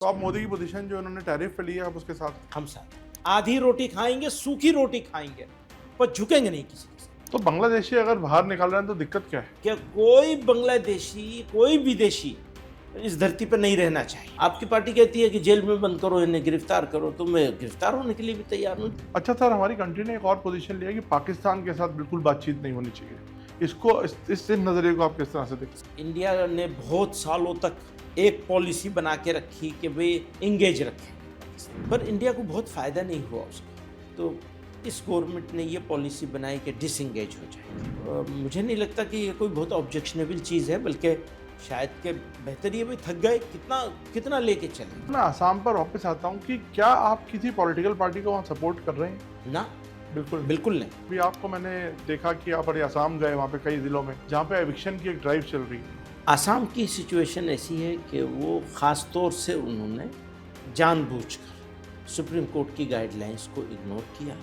तो आप मोदी की पोजीशन जो उन्होंने टैरिफ पे ली है आप उसके साथ? हम साथ आधी रोटी खाएंगे, सूखी रोटी खाएंगे, पर झुकेंगे नहीं किसी के साथ। तो बांग्लादेशी अगर बाहर निकाल रहे हैं तो दिक्कत क्या है? क्या कोई बांग्लादेशी, कोई विदेशी इस धरती पर नहीं रहना चाहिए। आपकी पार्टी कहती है कि जेल में बंद करो, इन्हें गिरफ्तार करो, तो मैं गिरफ्तार होने के लिए भी तैयार हूँ। अच्छा सर, हमारी कंट्री ने एक और पोजीशन लिया कि पाकिस्तान के साथ बिल्कुल बातचीत नहीं होनी चाहिए। इसको इस नज़रिए को आप किस तरह से देखते हैं? इंडिया ने बहुत सालों तक एक पॉलिसी बना के रखी कि वे इंगेज रखें, पर इंडिया को बहुत फ़ायदा नहीं हुआ उसका। तो इस गवर्नमेंट ने ये पॉलिसी बनाई कि डिसंगेज हो जाए। मुझे नहीं लगता कि ये कोई बहुत ऑब्जेक्शनेबल चीज़ है, बल्कि शायद के बेहतर ये भी थक गए, कितना कितना लेके चले। मैं आसाम पर वापस आता हूँ कि क्या आप किसी पॉलिटिकल पार्टी को वहाँ सपोर्ट कर रहे हैं? ना, बिल्कुल बिल्कुल नहीं। अभी आपको मैंने देखा कि आप अभी आसाम गए, वहाँ पे कई ज़िलों में जहाँ पे एविक्शन की एक ड्राइव चल रही है। आसाम की सिचुएशन ऐसी है कि वो ख़ास तौर से उन्होंने जानबूझकर सुप्रीम कोर्ट की गाइडलाइंस को इग्नोर किया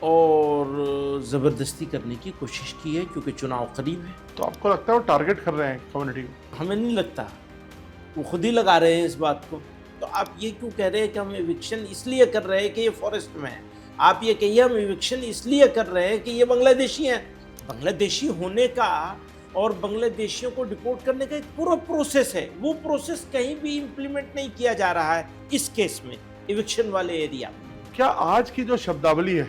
और ज़बरदस्ती करने की कोशिश की है, क्योंकि चुनाव करीब है। तो आपको लगता है वो टारगेट कर रहे हैं कम्युनिटी को? हमें नहीं लगता, वो खुद ही लगा रहे हैं इस बात को। तो आप ये क्यों कह रहे हैं कि हम एविक्शन इसलिए कर रहे हैं कि ये फॉरेस्ट में है? आप ये कहिए हम एविक्शन इसलिए कर रहे हैं कि ये बांग्लादेशी हैं। बांग्लादेशी होने का और बांग्लादेशियों को डिपोर्ट करने का एक पूरा प्रोसेस है, वो प्रोसेस कहीं भी इम्प्लीमेंट नहीं किया जा रहा है इस केस में, एविक्शन वाले एरिया में। क्या आज की जो शब्दावली है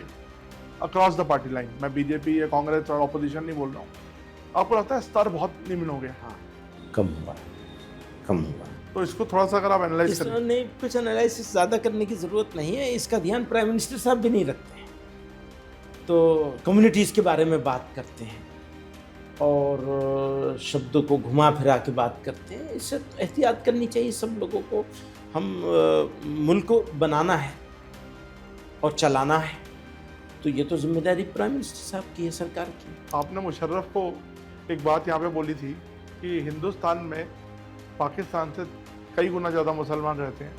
अक्रॉस द पार्टी लाइन, मैं बीजेपी या कांग्रेस और ऑपोजिशन नहीं बोल रहा हूँ, आपको लगता है स्तर बहुत निम्न हो गया? हाँ, कम हुआ, कम हुआ। तो इसको थोड़ा सा अगर आप एनालाइज इस करें। नहीं, कुछ एनालिसिस ज़्यादा करने की ज़रूरत नहीं है, इसका ध्यान प्राइम मिनिस्टर साहब भी नहीं रखते हैं। तो कम्युनिटीज़ के बारे में बात करते हैं और शब्दों को घुमा फिरा के बात करते हैं। इससे एहतियात करनी चाहिए सब लोगों को। हम मुल्क को बनाना है और चलाना है, तो ये तो जिम्मेदारी प्राइम मिनिस्टर साहब की है, सरकार की। आपने मुशर्रफ को एक बात यहाँ पे बोली थी कि हिंदुस्तान में पाकिस्तान से कई गुना ज़्यादा मुसलमान रहते हैं,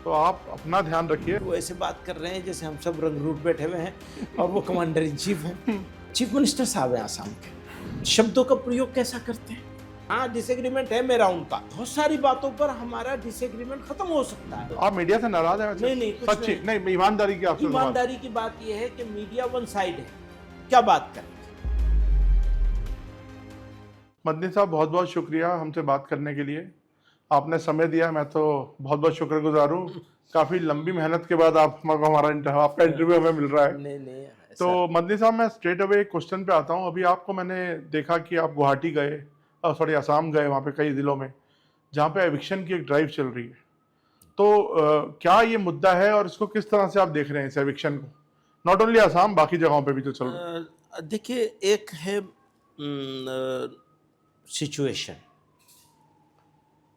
तो आप अपना ध्यान रखिए। वो ऐसे बात कर रहे हैं जैसे हम सब रंग रूट बैठे हुए हैं और वो कमांडर इन चीफ हैं। चीफ मिनिस्टर साहब हैं आसाम के। शब्दों का प्रयोग कैसा करते हैं? हाँ, डिसएग्रीमेंट है मेरा उनका, बहुत सारी बातों पर हमारा डिसएग्रीमेंट खत्म हो सकता है। आप मीडिया से नाराज हैं वैसे? नहीं, कुछ सच्ची नहीं, ईमानदारी की आपसे सवाल। ईमानदारी की बात यह है कि मीडिया वन साइड है, क्या बात करें। मदनी साहब, बहुत बहुत शुक्रिया हमसे बात करने के लिए, आपने समय दिया, मैं तो बहुत बहुत शुक्रगुजार हूँ। काफ़ी लंबी मेहनत के बाद आपका इंटरव्यू हमें मिल रहा है। नहीं तो मदनी साहब, मैं स्ट्रेट अवे क्वेश्चन पे आता हूँ। अभी आपको मैंने देखा कि आप गुवाहाटी गए, सॉरी आसाम गए, वहाँ पे कई ज़िलों में जहाँ पे एविक्शन की एक ड्राइव चल रही है। तो क्या ये मुद्दा है और इसको किस तरह से आप देख रहे हैं इस एविक्शन को? नॉट ओनली आसाम, बाकी जगहों पे भी जो चल रहा है। देखिए, एक है सिचुएशन,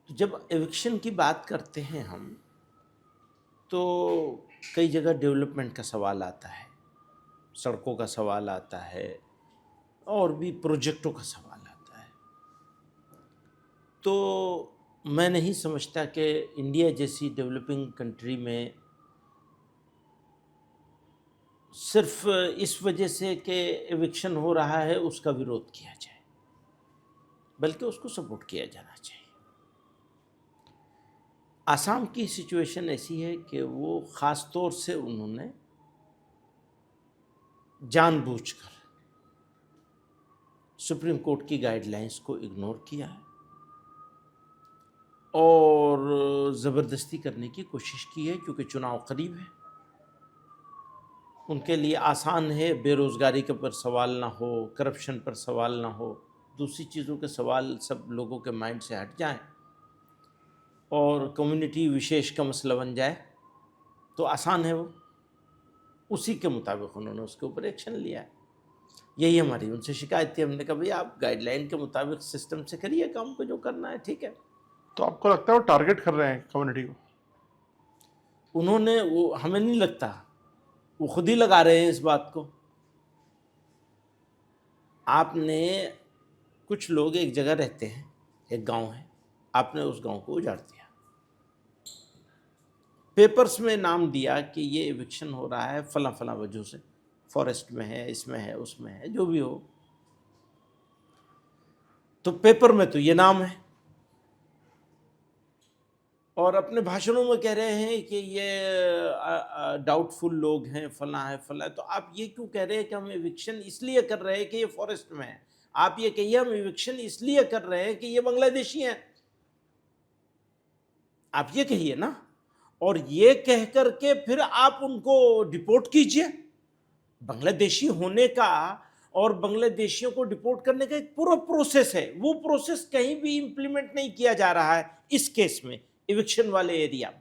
जब एविक्शन की बात करते हैं हम, तो कई जगह डेवलपमेंट का सवाल आता है, सड़कों का सवाल आता है और भी प्रोजेक्टों का सवाल आता है। तो मैं नहीं समझता कि इंडिया जैसी डेवलपिंग कंट्री में सिर्फ इस वजह से कि एविक्शन हो रहा है उसका विरोध किया जाए, बल्कि उसको सपोर्ट किया जाना चाहिए। आसाम की सिचुएशन ऐसी है कि वो ख़ास तौर से उन्होंने जानबूझकर सुप्रीम कोर्ट की गाइडलाइंस को इग्नोर किया है और ज़बरदस्ती करने की कोशिश की है, क्योंकि चुनाव करीब है। उनके लिए आसान है बेरोज़गारी के पर सवाल ना हो, करप्शन पर सवाल ना हो, दूसरी चीज़ों के सवाल सब लोगों के माइंड से हट जाएं और कम्युनिटी विशेष का मसला बन जाए, तो आसान है वो। उसी के मुताबिक उन्होंने उसके ऊपर एक्शन लिया है। यही हमारी उनसे शिकायत थी। हमने कहा भाई आप गाइडलाइन के मुताबिक सिस्टम से करिए काम को, जो करना है ठीक है। तो आपको लगता है वो टारगेट कर रहे हैं कम्युनिटी को? उन्होंने, वो हमें नहीं लगता, वो खुद ही लगा रहे हैं इस बात को। आपने, कुछ लोग एक जगह रहते हैं, एक गांव है, आपने उस गांव को उजाड़ दिया, पेपर्स में नाम दिया कि ये एविक्शन हो रहा है फला फला वजह से, फॉरेस्ट में है, इसमें है, उसमें है, जो भी हो। तो पेपर में तो ये नाम है, और अपने भाषणों में कह रहे हैं कि ये डाउटफुल लोग हैं, फला है फला है। तो आप ये क्यों कह रहे हैं कि हम एविक्शन इसलिए कर रहे हैं कि ये फॉरेस्ट में है? आप ये कहिए हम एविक्शन इसलिए कर रहे हैं कि ये बांग्लादेशी हैं, आप ये कहिए ना। और ये कह करके फिर आप उनको डिपोर्ट कीजिए। बांग्लादेशी होने का और बांग्लादेशियों को डिपोर्ट करने का एक पूरा प्रोसेस है, वो प्रोसेस कहीं भी इंप्लीमेंट नहीं किया जा रहा है। इस केस में इविक्शन वाले एरिया में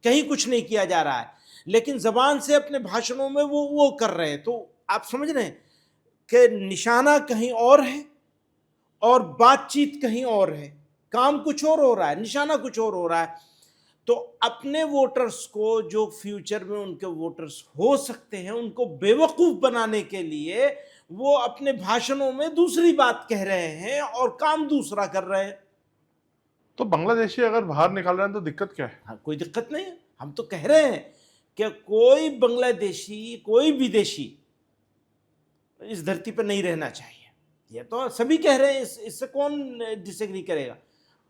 कहीं कुछ नहीं किया जा रहा है, लेकिन जबान से अपने भाषणों में वो कर रहे हैं। तो आप समझ रहे हैं कि निशाना कहीं और है और बातचीत कहीं और है, काम कुछ और हो रहा है, निशाना कुछ और हो रहा है। तो अपने वोटर्स को, जो फ्यूचर में उनके वोटर्स हो सकते हैं, उनको बेवकूफ बनाने के लिए वो अपने भाषणों में दूसरी बात कह रहे हैं और काम दूसरा कर रहे हैं। तो बांग्लादेशी अगर बाहर निकाल रहे हैं तो दिक्कत क्या है? हाँ, कोई दिक्कत नहीं है। हम तो कह रहे हैं कि कोई बांग्लादेशी, कोई विदेशी इस धरती पर नहीं रहना चाहिए। ये तो सभी कह रहे हैं, इससे कौन डिसएग्री करेगा।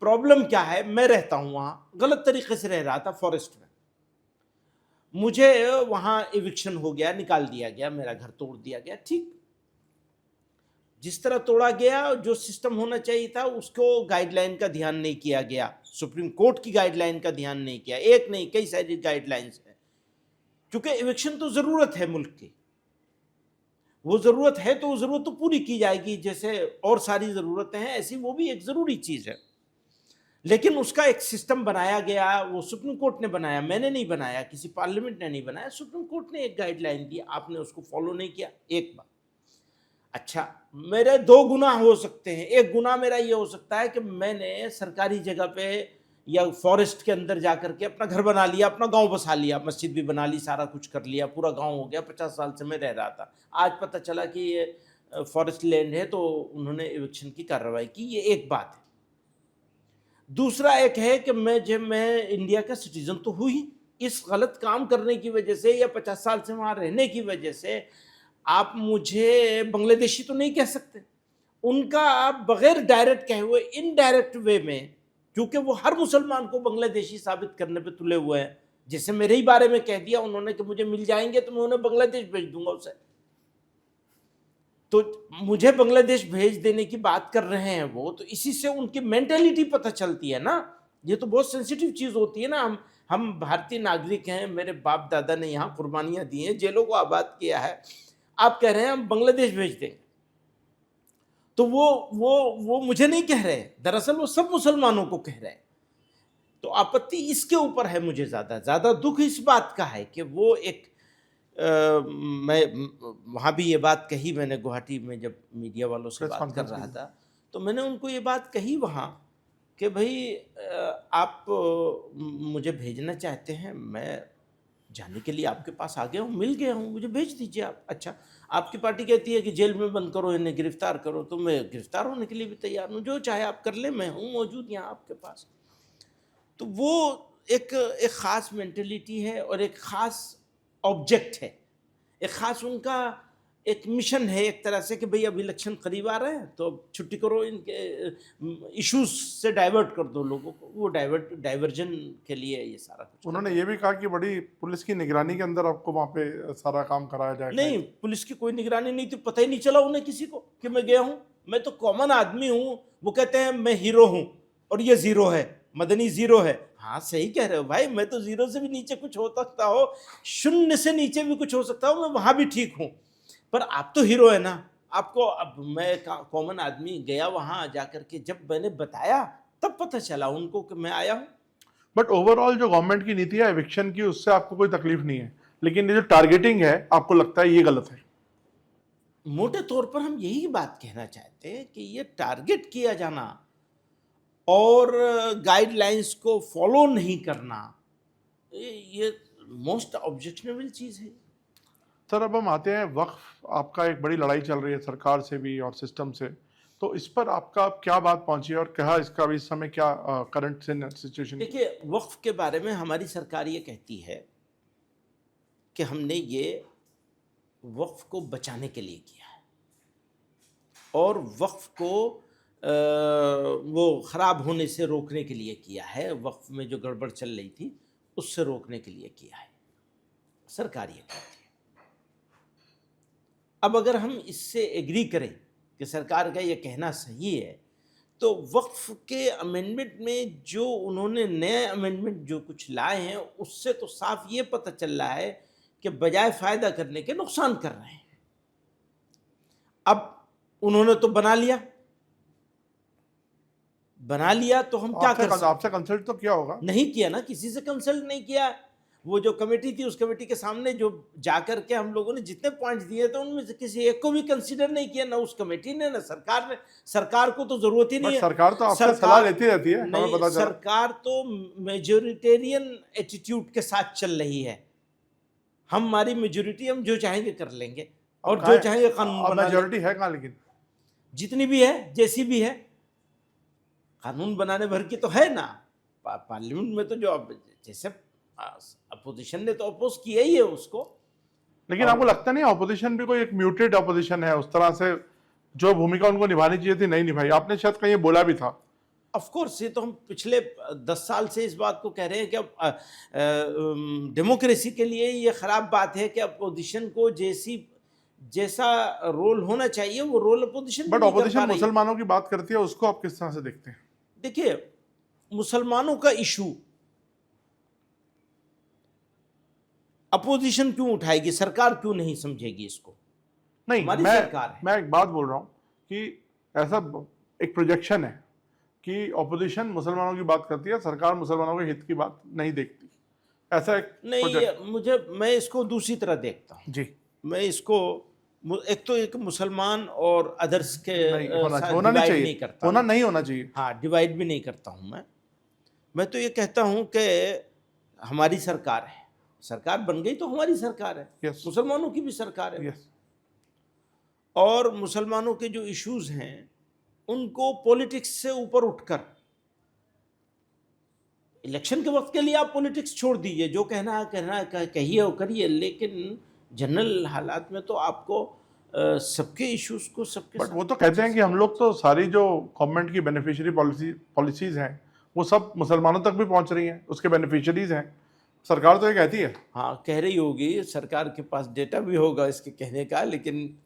प्रॉब्लम क्या है, मैं रहता हूं वहां, गलत तरीके से रह रहा था फॉरेस्ट में, मुझे वहां एविक्शन हो गया, निकाल दिया गया, मेरा घर तोड़ दिया गया। ठीक, जिस तरह तोड़ा गया, जो सिस्टम होना चाहिए था उसको गाइडलाइन का ध्यान नहीं किया गया, सुप्रीम कोर्ट की गाइडलाइन का ध्यान नहीं किया। एक नहीं, कई सारी गाइडलाइंस है। क्योंकि एविक्शन तो जरूरत है मुल्क की, वो जरूरत है तो वो जरूरत तो पूरी की जाएगी, जैसे और सारी जरूरतें हैं ऐसी वो भी एक जरूरी चीज है। लेकिन उसका एक सिस्टम बनाया गया, वो सुप्रीम कोर्ट ने बनाया, मैंने नहीं बनाया, किसी पार्लियामेंट ने नहीं बनाया, सुप्रीम कोर्ट ने एक गाइडलाइन दी, आपने उसको फॉलो नहीं किया। एक बात, अच्छा, मेरे दो गुनाह हो सकते हैं। एक गुनाह मेरा ये हो सकता है कि मैंने सरकारी जगह पे या फॉरेस्ट के अंदर जाकर के अपना घर बना लिया, अपना गांव बसा लिया, मस्जिद भी बना ली, सारा कुछ कर लिया, पूरा गांव हो गया। 50 साल से मैं रह रहा था, आज पता चला कि ये फॉरेस्ट लैंड है, तो उन्होंने एविक्शन की कार्रवाई की। ये एक बात है। दूसरा एक है कि मैं इंडिया का सिटीजन तो हूँ ही, इस गलत काम करने की वजह से या 50 साल से वहां रहने की वजह से आप मुझे बांग्लादेशी तो नहीं कह सकते। उनका आप बगैर डायरेक्ट कहे हुए इनडायरेक्ट वे में, क्योंकि वो हर मुसलमान को बांग्लादेशी साबित करने पे तुले हुए हैं। जैसे मेरे ही बारे में कह दिया उन्होंने कि मुझे मिल जाएंगे तो मैं उन्हें बांग्लादेश भेज दूंगा उसे। तो मुझे बांग्लादेश भेज देने की बात कर रहे हैं वो, तो इसी से उनकी मेंटेलिटी पता चलती है ना। ये तो बहुत सेंसिटिव चीज होती है ना। हम भारतीय नागरिक हैं, मेरे बाप दादा ने यहाँ कुर्बानियां दी हैं, जेलों को आबाद किया है, आप कह रहे हैं हम बांग्लादेश भेज देंगे। तो वो मुझे नहीं कह रहे, दरअसल वो सब मुसलमानों को कह रहे हैं। तो आपत्ति इसके ऊपर है। मुझे ज्यादा दुख इस बात का है कि वो एक मैं वहाँ भी ये बात कही, मैंने गुवाहाटी में जब मीडिया वालों से बात कर रहा था तो मैंने उनको ये बात कही वहाँ कि भाई आप मुझे भेजना चाहते हैं, मैं जाने के लिए आपके पास आ गया हूँ, मिल गया हूँ, मुझे भेज दीजिए आप। अच्छा, आपकी पार्टी कहती है कि जेल में बंद करो, इन्हें गिरफ्तार करो, तो मैं गिरफ्तार होने के लिए भी तैयार हूँ, जो चाहे आप कर ले, मैं हूँ मौजूद यहाँ आपके पास। तो वो एक ख़ास मेंटेलिटी है और एक ख़ास ऑब्जेक्ट है, एक ख़ास उनका एक मिशन है एक तरह से कि भाई अब इलेक्शन करीब आ रहे हैं तो अब छुट्टी करो, इनके इश्यूज से डाइवर्ट कर दो लोगों को। वो डाइवर्जन के लिए ये सारा कुछ। उन्होंने ये भी कहा कि बड़ी पुलिस की निगरानी के अंदर आपको वहाँ पे सारा काम कराया जाएगा। नहीं, पुलिस की कोई निगरानी नहीं थी, पता ही नहीं चला उन्हें किसी को कि मैं गया हूँ। मैं तो कॉमन आदमी हूँ। वो कहते हैं मैं हीरो हूँ और ये जीरो है, मदनी जीरो है। हाँ, सही कह रहे हो भाई, मैं तो जीरो से भी नीचे कुछ हो सकता हो, शून्य से नीचे भी कुछ हो सकता हो, मैं वहां भी ठीक हूँ। पर आप तो हीरो है ना। आपको, अब मैं कॉमन आदमी गया वहां जाकर के, जब मैंने बताया तब पता चला उनको कि मैं आया हूँ। बट ओवरऑल जो गवर्नमेंट की नीति है एविक्शन की, उससे आपको कोई तकलीफ नहीं है, लेकिन ये जो टारगेटिंग है आपको लगता है ये गलत है? मोटे तौर पर हम यही बात कहना चाहते हैं कि ये टारगेट किया जाना और गाइडलाइंस को फॉलो नहीं करना, ये मोस्ट ऑब्जेक्शनेबल चीज है। सर, अब हम आते हैं वक्फ। आपका एक बड़ी लड़ाई चल रही है सरकार से भी और सिस्टम से, तो इस पर आपका क्या बात पहुंची है और क्या इसका भी इस समय क्या करंट सिचुएशन? देखिए, वक्फ के बारे में हमारी सरकार ये कहती है कि हमने ये वक्फ को बचाने के लिए किया है और वक्फ को वो ख़राब होने से रोकने के लिए किया है, वक्फ में जो गड़बड़ चल रही थी उससे रोकने के लिए किया है, सरकार ये कहती है। अब अगर हम इससे एग्री करें कि सरकार का ये कहना सही है, तो वक्फ के अमेंडमेंट में जो उन्होंने नए अमेंडमेंट जो कुछ लाए हैं, उससे तो साफ ये पता चल रहा है कि बजाय फ़ायदा करने के नुकसान कर रहे हैं। अब उन्होंने तो बना लिया तो हम क्या कर सकते? आपसे कंसल्ट तो किया होगा? नहीं किया ना, किसी से कंसल्ट नहीं किया। वो जो कमेटी थी, उस कमेटी के सामने जो जाकर के हम लोगों ने जितने पॉइंट्स दिए थे, उनमें से किसी एक को भी कंसीडर नहीं किया, ना उस कमेटी ने, ना सरकार ने। सरकार को तो जरूरत ही नहीं है। सरकार तो आपसे सलाह लेती रहती है, हमें पता चला। सरकार तो मेजोरिटेरियन एटीट्यूड के साथ चल रही है। हमारी मेजोरिटी, हम जो चाहेंगे कर लेंगे और जो चाहेंगे कानून बना लेंगे। मेजोरिटी है कहाँ? लेकिन जितनी भी है, जैसी भी है, कानून बनाने भर की तो है ना। पार्लियामेंट में तो जो जैसे अपोजिशन ने तो अपोज किया ही है उसको। लेकिन आपको लगता नहीं ऑपोजिशन भी कोई एक म्यूटेड ऑपोजिशन है? उस तरह से जो भूमिका उनको निभानी चाहिए थी नहीं निभाई। आपने शायद कहीं बोला भी था। ऑफ कोर्स, ये तो हम पिछले 10 साल से इस बात को कह रहे हैं कि अब डेमोक्रेसी के लिए ये खराब बात है कि अपोजिशन को जैसा रोल होना चाहिए वो रोल अपोजिशन। बट अपोजिशन मुसलमानों की बात करती है, उसको आप किस तरह से देखते हैं? देखिए, मुसलमानों का इशू अपोजिशन क्यों उठाएगी? सरकार क्यों नहीं समझेगी इसको? नहीं, हमारी सरकार है। मैं एक बात बोल रहा हूँ कि ऐसा एक प्रोजेक्शन है कि ऑपोजिशन मुसलमानों की बात करती है, सरकार मुसलमानों के हित की बात नहीं देखती। ऐसा एक नहीं, मैं इसको दूसरी तरह देखता हूँ जी। मैं इसको एक तो एक मुसलमान और अदर्स के होना नहीं चाहिए, होना नहीं होना चाहिए। हाँ, डिवाइड भी नहीं करता हूँ मैं तो ये कहता हूँ कि हमारी सरकार है, सरकार बन गई तो हमारी सरकार है। yes. मुसलमानों की भी सरकार है। yes. और मुसलमानों के जो इश्यूज हैं उनको पॉलिटिक्स से ऊपर उठकर, इलेक्शन के वक्त के लिए आप पॉलिटिक्स छोड़ दीजिए, जो कहना कहिए और करिए, लेकिन जनरल हालात में तो आपको सबके इश्यूज को सबके। बट वो तो कहते हैं कि हम लोग तो सारी जो गवर्नमेंट की बेनिफिशियरी पॉलिसीज हैं वो सब मुसलमानों तक भी पहुंच रही हैं, उसके बेनिफिशियरीज हैं। सरकार तो ये कहती है। हाँ, कह रही होगी, सरकार के पास डेटा भी होगा इसके कहने का, लेकिन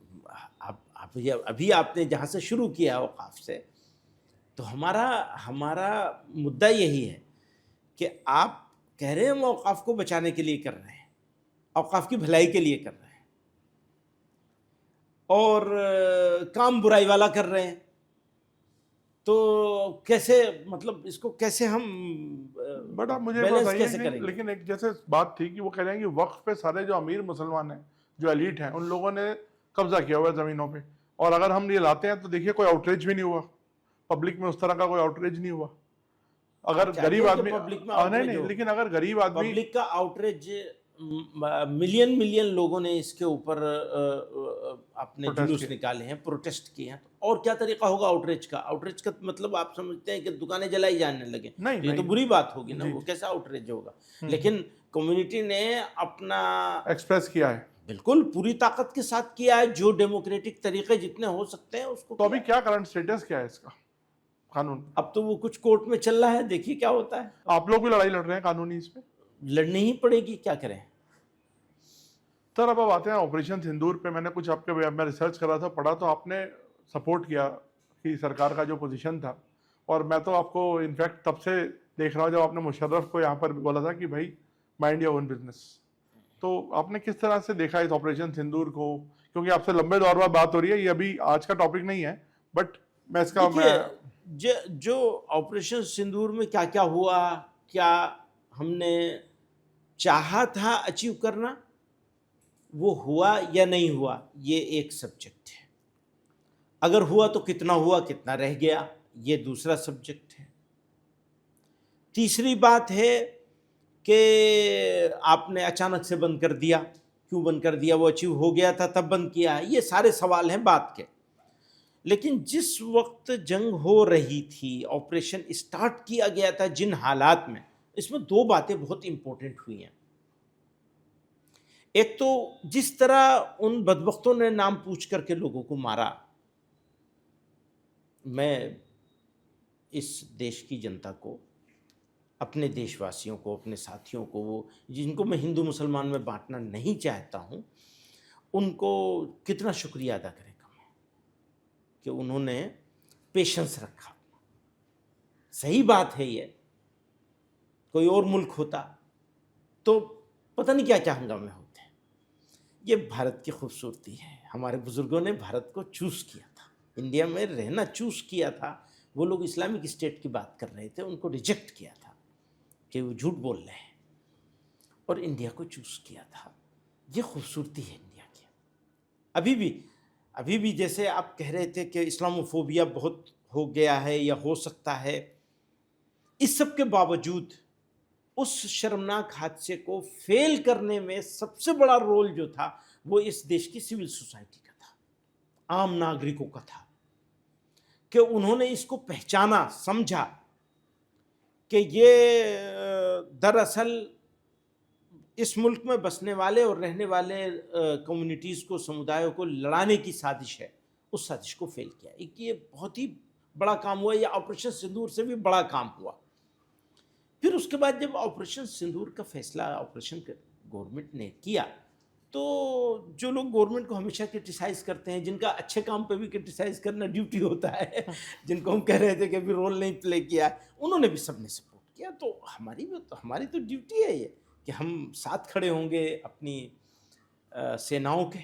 अभी आपने जहाँ से शुरू किया औकाफ से, तो हमारा मुद्दा यही है कि आप कह रहे हैं हम औकाफ को बचाने के लिए कर रहे हैं, औकाफ की भलाई के लिए कर रहे हैं, और काम बुराई वाला कर रहे हैं। तो कैसे, मतलब इसको कैसे हम बट आप मुझे बताइए, लेकिन एक जैसे बात थी कि वो कह रहे हैं कि वक्फ पे सारे जो अमीर मुसलमान हैं, जो एलीट हैं, उन लोगों ने कब्जा किया हुआ है ज़मीनों पे, और अगर हम ये लाते हैं तो देखिए कोई आउटरीच भी नहीं हुआ पब्लिक में, उस तरह का कोई आउटरीच नहीं हुआ। अगर गरीब आदमी नहीं, लेकिन अगर गरीब आदमी, पब्लिक का आउटरीच, मिलियन लोगों ने इसके ऊपर अपने जुलूस निकाले हैं, प्रोटेस्ट किए हैं, तो और क्या तरीका होगा आउटरीच का? आउटरीच का मतलब आप समझते हैं कि दुकानें जलाई जाने लगे? नहीं, ये तो बुरी बात होगी ना, वो कैसा आउटरीच होगा? लेकिन कम्युनिटी ने अपना एक्सप्रेस किया है, बिल्कुल पूरी ताकत के साथ किया है, जो डेमोक्रेटिक तरीके जितने हो सकते हैं उसको। तो अभी क्या करंट स्टेटस क्या है इसका कानून? अब तो वो कुछ कोर्ट में चल रहा है, देखिए क्या होता है। आप लोग भी लड़ाई लड़ रहे हैं कानूनी इस पे? लड़नी ही पड़ेगी, क्या करें। सर अब आते हैं ऑपरेशन सिंदूर पे। मैंने कुछ आपके वेब में रिसर्च करा था, पढ़ा, तो आपने सपोर्ट किया कि सरकार का जो पोजीशन था, और मैं तो आपको इनफैक्ट तब से देख रहा हूँ जब आपने मुशर्रफ को यहाँ पर बोला था कि भाई माइंड योर ओन बिजनेस। तो आपने किस तरह से देखा इस ऑपरेशन सिंदूर को? क्योंकि आपसे लंबे दौर बाद बात हो रही है, ये अभी आज का टॉपिक नहीं है, बट मैं इसका जो ऑपरेशन सिंदूर में क्या क्या हुआ, क्या हमने चाहा था अचीव करना, वो हुआ या नहीं हुआ, ये एक सब्जेक्ट है। अगर हुआ तो कितना हुआ, कितना रह गया, ये दूसरा सब्जेक्ट है। तीसरी बात है कि आपने अचानक से बंद कर दिया, क्यों बंद कर दिया? वो अचीव हो गया था तब बंद किया? ये सारे सवाल हैं बात के। लेकिन जिस वक्त जंग हो रही थी, ऑपरेशन स्टार्ट किया गया था, जिन हालात में, इसमें दो बातें बहुत इंपॉर्टेंट हुई हैं। एक तो जिस तरह उन बदबख्तों ने नाम पूछ करके लोगों को मारा, मैं इस देश की जनता को, अपने देशवासियों को, अपने साथियों को, वो जिनको मैं हिंदू मुसलमान में बांटना नहीं चाहता हूँ, उनको कितना शुक्रिया अदा करें कम है कि उन्होंने पेशेंस रखा। सही बात है, ये कोई और मुल्क होता तो पता नहीं क्या क्या हंगामे होते। ये भारत की खूबसूरती है। हमारे बुजुर्गों ने भारत को चूज़ किया था, इंडिया में रहना चूज़ किया था। वो लोग इस्लामिक स्टेट की बात कर रहे थे, उनको रिजेक्ट किया था कि वो झूठ बोल रहे हैं, और इंडिया को चूज़ किया था। ये खूबसूरती है इंडिया की। अभी भी जैसे आप कह रहे थे कि इस्लामोफोबिया बहुत हो गया है या हो सकता है, इस सब के बावजूद उस शर्मनाक हादसे को फेल करने में सबसे बड़ा रोल जो था वो इस देश की सिविल सोसाइटी का था, आम नागरिकों का था, कि उन्होंने इसको पहचाना, समझा कि ये दरअसल इस मुल्क में बसने वाले और रहने वाले कम्युनिटीज़ को, समुदायों को लड़ाने की साजिश है। उस साजिश को फेल किया। एक ये बहुत ही बड़ा काम हुआ। ये ऑपरेशन सिंदूर से भी बड़ा काम हुआ। फिर उसके बाद जब ऑपरेशन सिंदूर का फैसला ऑपरेशन गवर्नमेंट ने किया, तो जो लोग गवर्नमेंट को हमेशा क्रिटिसाइज़ करते हैं, जिनका अच्छे काम पे भी क्रिटिसाइज़ करना ड्यूटी होता है, जिनको हम कह रहे थे कि अभी रोल नहीं प्ले किया, उन्होंने भी सबने सपोर्ट किया। तो हमारी तो ड्यूटी है ये कि हम साथ खड़े होंगे अपनी सेनाओं के।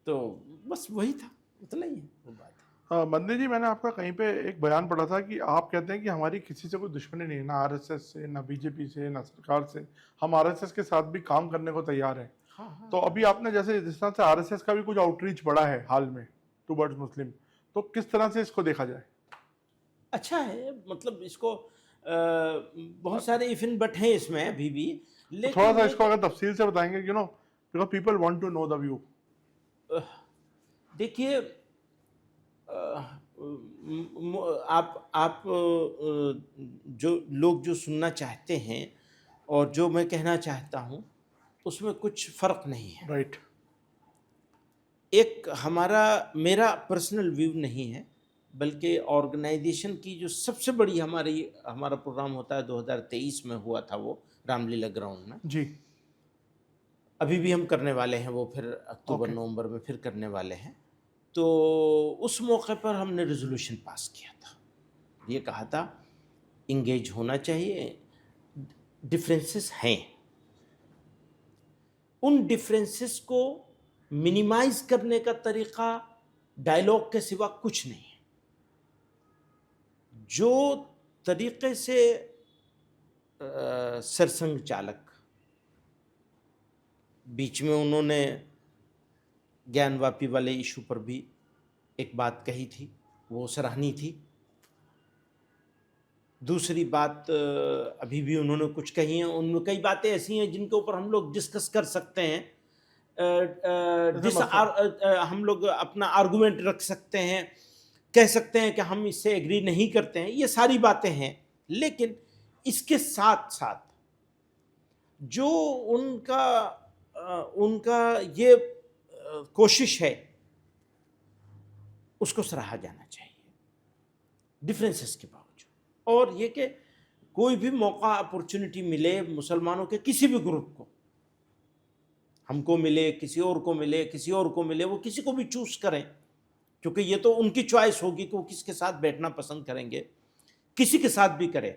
तो बस वही था, उतना ही है वो बात। मंदिर जी, मैंने आपका कहीं पे एक बयान पढ़ा था कि आप कहते हैं कि हमारी किसी से कोई दुश्मनी नहीं है, ना आरएसएस से, ना बीजेपी से, ना सरकार से। हम आरएसएस के साथ भी काम करने को तैयार हैं। हाँ। तो अभी आपने जैसे जिस तरह से आरएसएस का भी कुछ आउटरीच बढ़ा है हाल में टुवर्ड्स मुस्लिम, तो किस तरह से इसको देखा जाए? अच्छा है, मतलब इसको बहुत सारे इफ इन बट हैं इसमें अभी भी, तो लेकिन थोड़ा सा इसको अगर तफसील से बताएंगे, because people want to know the view. देखिए, आप जो लोग जो सुनना चाहते हैं और जो मैं कहना चाहता हूँ उसमें कुछ फ़र्क नहीं है। राइट। एक मेरा पर्सनल व्यू नहीं है, बल्कि ऑर्गेनाइजेशन की जो सबसे बड़ी हमारा प्रोग्राम होता है 2023 में हुआ था, वो रामलीला ग्राउंड में। जी। अभी भी हम करने वाले हैं वो, फिर अक्टूबर नवंबर में फिर करने वाले हैं। तो उस मौके पर हमने रेजोल्यूशन पास किया था, ये कहा था इंगेज होना चाहिए। डिफरेंसेस हैं, उन डिफरेंसेस को मिनिमाइज करने का तरीका डायलॉग के सिवा कुछ नहीं है। जो तरीके से सरसंघ चालक बीच में उन्होंने ज्ञानवापी वाले इशू पर भी एक बात कही थी, वो सराहनीय थी। दूसरी बात, अभी भी उन्होंने कुछ कही हैं, उनमें कई बातें ऐसी हैं जिनके ऊपर हम लोग डिस्कस कर सकते हैं, हम लोग अपना आर्गुमेंट रख सकते हैं, कह सकते हैं कि हम इससे एग्री नहीं करते हैं, ये सारी बातें हैं। लेकिन इसके साथ साथ जो उनका ये कोशिश है उसको सराहा जाना चाहिए, डिफरेंसेस के बावजूद। और ये कि कोई भी मौका, अपॉर्चुनिटी मिले मुसलमानों के किसी भी ग्रुप को, हमको मिले, किसी और को मिले, किसी और को मिले, वो किसी को भी चूज करें, क्योंकि ये तो उनकी चॉइस होगी कि वो किसके साथ बैठना पसंद करेंगे। किसी के साथ भी करें,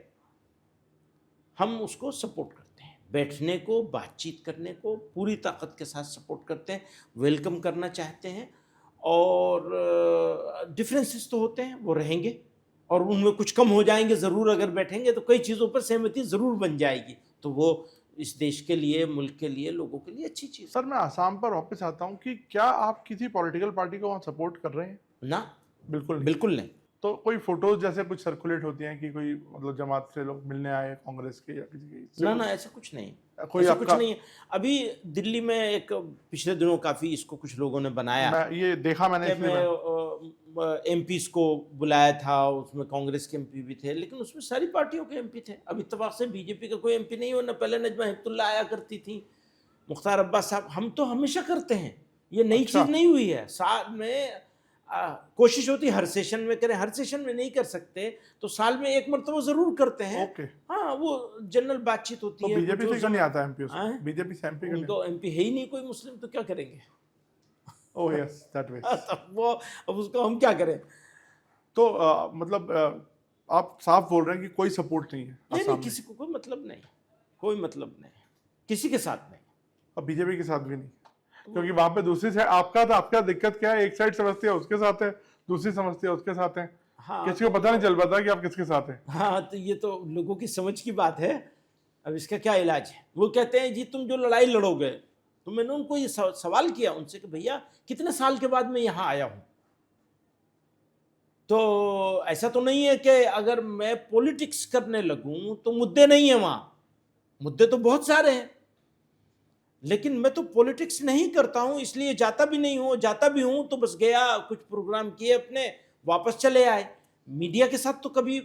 हम उसको सपोर्ट करते हैं। बैठने को, बातचीत करने को पूरी ताकत के साथ सपोर्ट करते हैं, वेलकम करना चाहते हैं। और डिफरेंसेस तो होते हैं, वो रहेंगे और उनमें कुछ कम हो जाएंगे ज़रूर। अगर बैठेंगे तो कई चीज़ों पर सहमति ज़रूर बन जाएगी, तो वो इस देश के लिए, मुल्क के लिए, लोगों के लिए अच्छी चीज़। सर, मैं आसाम पर वापस आता हूँ कि क्या आप किसी पॉलिटिकल पार्टी को वहाँ सपोर्ट कर रहे हैं? ना, बिल्कुल बिल्कुल नहीं। तो कोई फोटोज जैसे कुछ सर्कुलेट होती हैं कि कोई मतलब जमात से लोग मिलने आए, कांग्रेस के या किसी के? ना, ऐसा कुछ नहीं, कोई ऐसा आपका कुछ नहीं है। अभी दिल्ली में एक पिछले दिनों काफ़ी इसको कुछ लोगों ने बनाया, मैं ये देखा मैंने, कि इसलिए मैं एमपीज को बुलाया था, उसमें कांग्रेस के एमपी भी थे, लेकिन उसमें सारी पार्टियों के एमपी थे। अब इत्तेफाक से बीजेपी का कोई एमपी नहीं हो ना। पहले नजमा हेपतुल्ला आया करती थी, मुख्तार अब्बास साहब, हम तो हमेशा करते हैं, ये नई चीज़ नहीं हुई है। साथ में कोशिश होती है हर सेशन में करें, हर सेशन में नहीं कर सकते तो साल में एक मरतबा जरूर करते हैं। ओके। हाँ, वो जनरल बातचीत तो होती है। बीजेपी कुछ से क्यों नहीं आता एमपी हाँ? उसमें? बीजेपी से एमपी क्यों नहीं? उनको एमपी है ही नहीं कोई मुस्लिम, तो क्या करेंगे? Oh yes, that way. तब वो, अब उसको हम क्या करें? तो मतलब आप साफ बोल रहे हैं कि कोई सपोर्ट नहीं है नहीं असम नहीं, में, किसी को कोई मतलब नहीं, कोई मतलब नहीं, किसी के साथ नहीं। और बीजेपी के साथ भी नहीं, क्योंकि वहां पे दूसरी साइड आपका था। आपका दिक्कत क्या है? एक साइड समझती है उसके साथ है, दूसरी समझती है उसके साथ है, हाँ किसी को पता नहीं चल पाता कि आप किसके साथ हैं। हाँ, तो ये तो लोगों की समझ की बात है। अब इसका क्या इलाज है? वो कहते हैं जी तुम जो लड़ाई लड़ोगे, तो मैंने उनको ये सवाल किया उनसे कि भैया कितने साल के बाद मैं यहाँ आया हूँ, तो ऐसा तो नहीं है कि अगर मैं पॉलिटिक्स करने लगूं तो मुद्दे नहीं है वहां, मुद्दे तो बहुत सारे हैं, लेकिन मैं तो पॉलिटिक्स नहीं करता हूं, इसलिए जाता भी नहीं हूं, जाता भी हूं तो बस गया, कुछ प्रोग्राम किए अपने, वापस चले आए। मीडिया के साथ तो कभी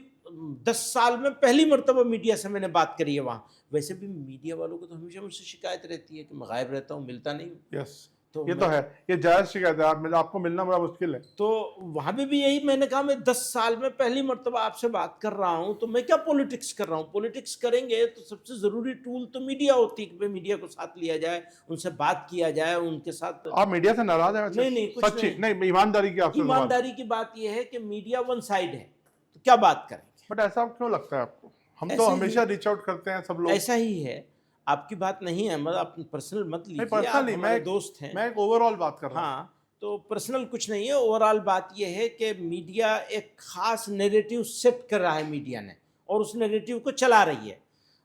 10 साल में पहली मर्तबा मीडिया से मैंने बात करी है वहां। वैसे भी मीडिया वालों को तो हमेशा मुझसे शिकायत रहती है कि मैं गायब रहता हूं, मिलता नहीं हूं। यस, तो ये तो है, ये जायज शिकायत है। आपको मिलना बड़ा मुश्किल है। तो वहां पे भी यही मैंने कहा, मैं 10 साल में पहली मर्तबा आपसे बात कर रहा हूं, तो मैं क्या पॉलिटिक्स कर रहा हूं? पॉलिटिक्स करेंगे तो सबसे जरूरी टूल तो मीडिया होती है कि मीडिया को साथ लिया जाए, उनसे बात किया जाए, उनके साथ। आप मीडिया से नाराज हैं वैसे? नहीं नहीं, कुछ सच्ची नहीं, नहीं, ईमानदारी की आपसे सवाल। ईमानदारी की बात यह है कि मीडिया वन साइड है, तो क्या बात करेंगे? बट ऐसा क्यों लगता है आपको? हम तो ऐसे ही हमेशा रीच आउट करते हैं सब लोग। ऐसा ही है। आपकी बात नहीं है, मतलब आप पर्सनल मत नहीं, लीजिए, आप पर्सनली हमारे दोस्त हैं। मैं एक ओवरऑल बात कर रहा हूँ। हाँ, तो पर्सनल कुछ नहीं है, ओवरऑल बात यह है कि मीडिया एक खास नैरेटिव सेट कर रहा है मीडिया ने, और उस नैरेटिव को चला रही है।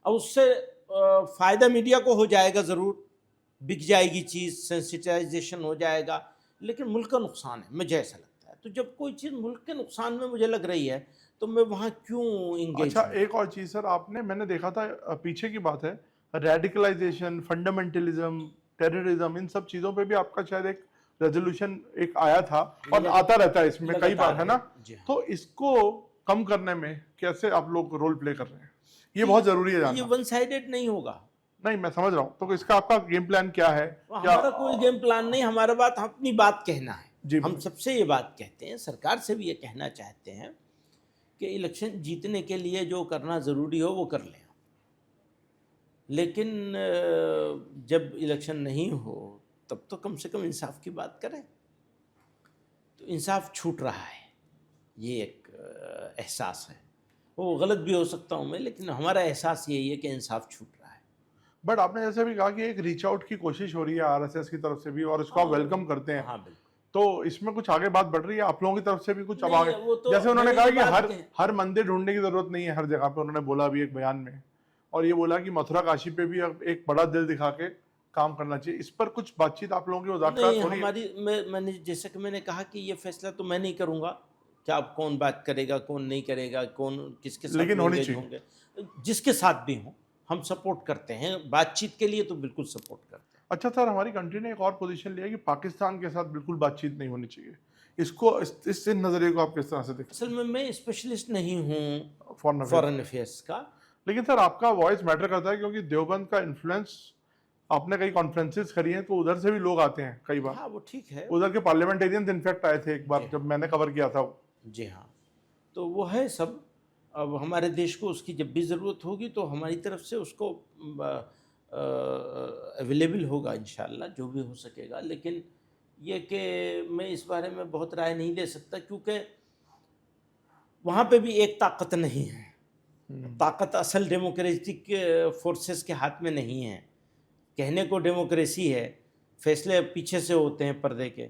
अब उससे फायदा मीडिया को हो जाएगा, जरूर बिक जाएगी चीज़, सेंसिटाइजेशन हो जाएगा, लेकिन मुल्क का नुकसान है, मुझे ऐसा लगता है। तो जब कोई चीज़ मुल्क के नुकसान में मुझे लग रही है तो मैं वहाँ क्यों इंगेज अच्छा, हूँ? एक और चीज सर, मैंने देखा था, पीछे की बात है, रेडिकलाइजेशन, फंडामेंटलिज्म, टेररिज्म, इन सब चीजों पे भी आपका शायद एक रेजोल्यूशन एक आया था, और आता रहता है इसमें कई बार, है ना? जी हाँ। तो इसको कम करने में कैसे आप लोग रोल प्ले कर रहे हैं? ये बहुत जरूरी है ये जानना। वन साइडेड नहीं होगा। नहीं, मैं समझ रहा हूँ, तो इसका आपका गेम प्लान क्या है? क्या? हमारा कोई गेम प्लान नहीं, हमारा बात अपनी बात कहना है। जी हम सबसे ये बात कहते हैं, सरकार से भी ये कहना चाहते हैं कि इलेक्शन जीतने के लिए जो करना ज़रूरी हो वो कर लें, लेकिन जब इलेक्शन नहीं हो तब तो कम से कम इंसाफ की बात करें। तो इंसाफ छूट रहा है, ये एक एहसास है। वो गलत भी हो सकता हूँ मैं, लेकिन हमारा एहसास यही है कि इंसाफ छूट रहा है। बट आपने जैसे भी कहा कि एक रीच आउट की कोशिश हो रही है आरएसएस की तरफ से भी, और इसको आप वेलकम करते हैं, हाँ बिल्कुल। तो इसमें कुछ आगे बात बढ़ रही है आप लोगों की तरफ से भी कुछ अब नहीं, आगे? वो तो जैसे उन्होंने मैंने कहा ये कि बात कही। हर मंदिर ढूंढने की जरूरत नहीं है हर जगह पे, उन्होंने बोला भी एक बयान में, और ये बोला कि मथुरा काशी पे भी अब एक बड़ा दिल दिखा के काम करना चाहिए। इस पर कुछ बातचीत आप लोगों की मुज़ाकरात नहीं, हो रही है? मैंने जैसे कि मैंने कहा कि ये फैसला तो मैं नहीं करूंगा कि आप कौन बात करेगा कौन नहीं करेगा, कौन किसके साथ लेकिन होनी engage चाहिए। होंगे। जिसके साथ भी हों हम सपोर्ट करते हैं, बातचीत के लिए तो बिल्कुल सपोर्ट करते हैं। अच्छा सर, हमारी कंट्री ने एक और पोजीशन लिया है कि पाकिस्तान के साथ बिल्कुल बातचीत नहीं होनी चाहिए। इसको इस नजरिए को आप किस तरह से देखते असल में मैं स्पेशलिस्ट नहीं हूँ हैं फॉरेन अफेयर्स? फॉरेन अफेयर्स का। लेकिन सर आपका वॉइस मैटर करता है, क्योंकि देवबंद का इन्फ्लुएंस, आपने कई कॉन्फ्रेंसेस करी हैं तो उधर से भी लोग आते हैं कई बार। हाँ वो ठीक है। उधर के पार्लियामेंटेरियंस इनफैक्ट आए थे एक बार जब मैंने कवर किया था। जी हाँ, तो वो है सब। अब हमारे देश को उसकी जब भी ज़रूरत होगी तो हमारी तरफ से उसको अवेलेबल होगा इंशाल्लाह, जो भी हो सकेगा। लेकिन ये कि मैं इस बारे में बहुत राय नहीं दे सकता, क्योंकि वहाँ पे भी एक ताकत नहीं है। ताकत असल डेमोक्रेटिक फोर्सेस के हाथ में नहीं है। कहने को डेमोक्रेसी है, फैसले पीछे से होते हैं पर्दे के।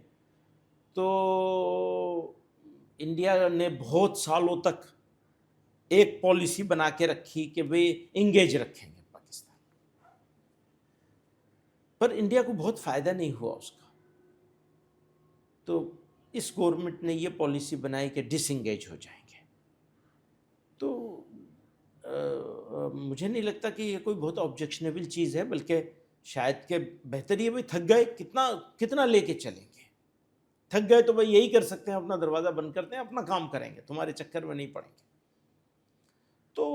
तो इंडिया ने बहुत सालों तक एक पॉलिसी बना के रखी कि वे इंगेज रखेंगे पाकिस्तान, पर इंडिया को बहुत फ़ायदा नहीं हुआ उसका। तो इस गवर्नमेंट ने ये पॉलिसी बनाई कि डिसएंगेज हो जाएंगे। तो मुझे नहीं लगता कि ये कोई बहुत ऑब्जेक्शनेबल चीज़ है, बल्कि शायद के बेहतर ये, भाई थक गए, कितना कितना लेके चलेंगे, थक गए तो भाई यही कर सकते हैं, अपना दरवाज़ा बंद करते हैं, अपना काम करेंगे, तुम्हारे चक्कर में नहीं पड़ेंगे। तो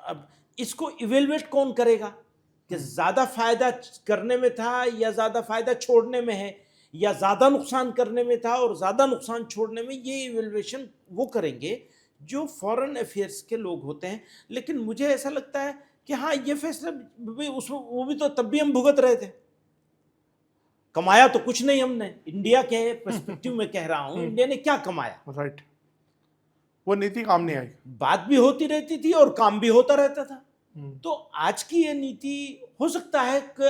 अब इसको इवेलुएट कौन करेगा कि ज़्यादा फ़ायदा करने में था या ज़्यादा फ़ायदा छोड़ने में है, या ज़्यादा नुकसान करने में था और ज़्यादा नुकसान छोड़ने में, ये इवेल्युएशन वो करेंगे जो फॉरेन अफेयर्स के लोग होते हैं। लेकिन मुझे ऐसा लगता है कि हाँ, ये फैसला भी उसमें, वो भी तो तब भी हम भुगत रहे थे, कमाया तो कुछ नहीं हमने। इंडिया के पर्सपेक्टिव में कह रहा हूँ, इंडिया ने क्या कमाया? राइट, वो नीति काम नहीं आई। बात भी होती रहती थी और काम भी होता रहता था। तो आज की ये नीति, हो सकता है कि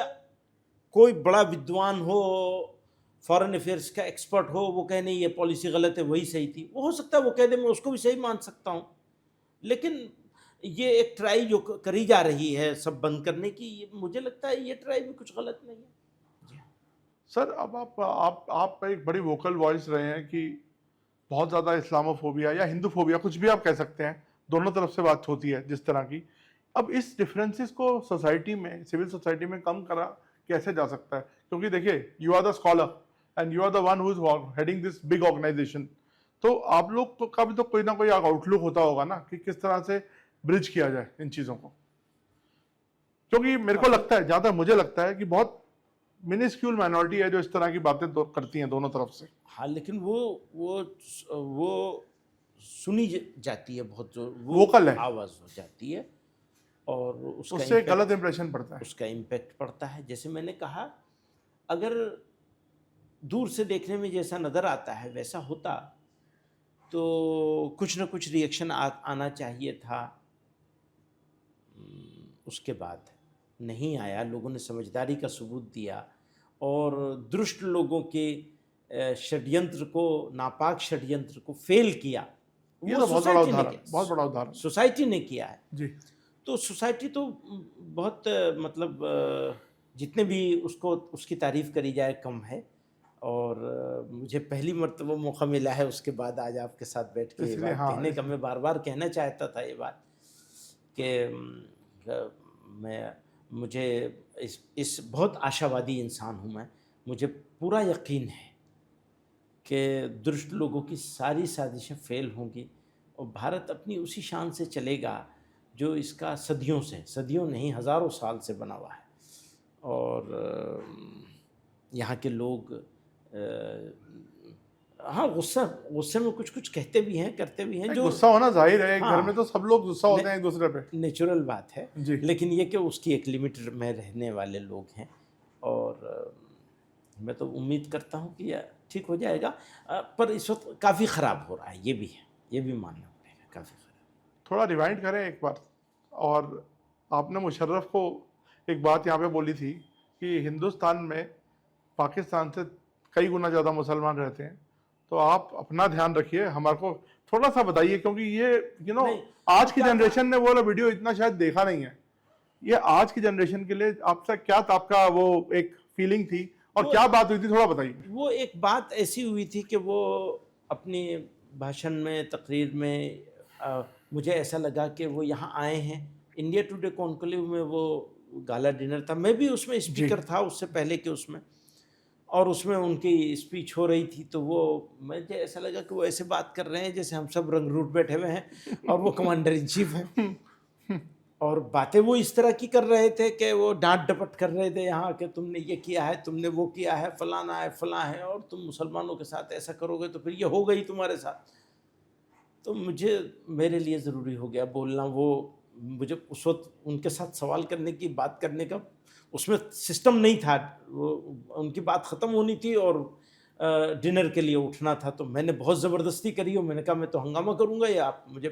कोई बड़ा विद्वान हो, फॉरेन अफेयर्स का एक्सपर्ट हो, वो कहे नहीं ये पॉलिसी गलत है, वही सही थी, वो हो सकता है वो कह दे, मैं उसको भी सही मान सकता हूँ। लेकिन ये एक ट्राई जो करी जा रही है सब बंद करने की, मुझे लगता है ये ट्राई भी कुछ गलत नहीं है। सर, अब आप एक बड़ी वोकल वॉइस रहे हैं कि बहुत ज़्यादा इस्लामोफोबिया या हिंदूफोबिया, कुछ भी आप कह सकते हैं, दोनों तरफ से बात होती है जिस तरह की। अब इस डिफरेंसेस को सोसाइटी में, सिविल सोसाइटी में कम करा कैसे जा सकता है? क्योंकि देखिए, you are the scholar and you are the one who is heading this big organization, तो आप लोग का भी तो कोई ना कोई आउटलुक होता होगा ना कि किस तरह से ब्रिज किया जाए इन चीज़ों को। क्योंकि मेरे को लगता है, जहाँ तक मुझे लगता है कि बहुत मिनिस्क्यूल माइनॉरिटी है जो इस तरह की बातें करती हैं दोनों तरफ से। हाँ, लेकिन वो सुनी जाती है, बहुत जोर, वोकल है, आवाज़ हो जाती है और उससे गलत इंप्रेशन पड़ता है, उसका इम्पैक्ट पड़ता है। जैसे मैंने कहा, अगर दूर से देखने में जैसा नज़र आता है वैसा होता तो कुछ ना कुछ रिएक्शन आना चाहिए था। उसके बाद नहीं आया, लोगों ने समझदारी का सबूत दिया और दुष्ट लोगों के षड्यंत्र को, नापाक षड्यंत्र को फेल किया। ये तो बहुत बड़ा उदाहरण, बहुत बड़ा उदाहरण सोसाइटी ने किया है जी। तो सोसाइटी तो बहुत, मतलब जितने भी उसकी तारीफ करी जाए कम है। और मुझे पहली मर्तबा मौका मिला है उसके बाद आज आपके साथ बैठ के ये बात कहने का। मैं बार बार कहना चाहता था ये बात कि मुझे इस बहुत आशावादी इंसान हूँ मैं। मुझे पूरा यकीन है कि दुष्ट लोगों की सारी साजिशें फेल होंगी और भारत अपनी उसी शान से चलेगा जो इसका सदियों नहीं हज़ारों साल से बना हुआ है। और यहाँ के लोग हाँ, गुस्से में कुछ कहते भी हैं, करते भी हैं। जो गुस्सा होना जाहिर है, हाँ, घर में तो सब लोग गुस्सा होते हैं एक दूसरे पे, नेचुरल बात है जी। लेकिन ये कि उसकी एक लिमिट में रहने वाले लोग हैं और मैं तो उम्मीद करता हूँ कि यह ठीक हो जाएगा। पर इस वक्त काफ़ी ख़राब हो रहा है, ये भी है, ये भी मानना पड़ेगा, काफ़ी ख़राब। थोड़ा रिवाइंड करें एक बार। और आपने मुशर्रफ को एक बात यहाँ पे बोली थी कि हिंदुस्तान में पाकिस्तान से कई गुना ज़्यादा मुसलमान रहते हैं, तो आप अपना ध्यान रखिए, हमारे को थोड़ा सा बताइए, क्योंकि ये आज की जनरेशन ने वो वाला वीडियो इतना शायद देखा नहीं है। ये आज की जनरेशन के लिए आपसे क्या आपका वो एक फीलिंग थी और क्या बात हुई थी, थोड़ा बताइए। वो एक बात ऐसी हुई थी कि वो अपनी भाषण में, तकरीर में, मुझे ऐसा लगा कि वो यहाँ आए हैं। इंडिया टुडे कॉन्क्लेव में वो गाला डिनर था, मैं भी उसमें स्पीकर था उससे पहले के उसमें, और उसमें उनकी स्पीच हो रही थी। तो वो मुझे ऐसा लगा कि वो ऐसे बात कर रहे हैं जैसे हम सब रंगरूट बैठे हुए हैं और वो कमांडर इन चीफ हैं और बातें वो इस तरह की कर रहे थे कि वो डांट डपट कर रहे थे यहाँ कि तुमने ये किया है, तुमने वो किया है, फलाना है, फलां है, और तुम मुसलमानों के साथ ऐसा करोगे तो फिर ये हो गई तुम्हारे साथ। तो मेरे लिए ज़रूरी हो गया बोलना। मुझे उस वक्त उनके साथ सवाल करने की, बात करने का उसमें सिस्टम नहीं था। वो उनकी बात ख़त्म होनी थी और डिनर के लिए उठना था। तो मैंने बहुत ज़बरदस्ती करी और मैंने कहा मैं तो हंगामा करूँगा, या आप मुझे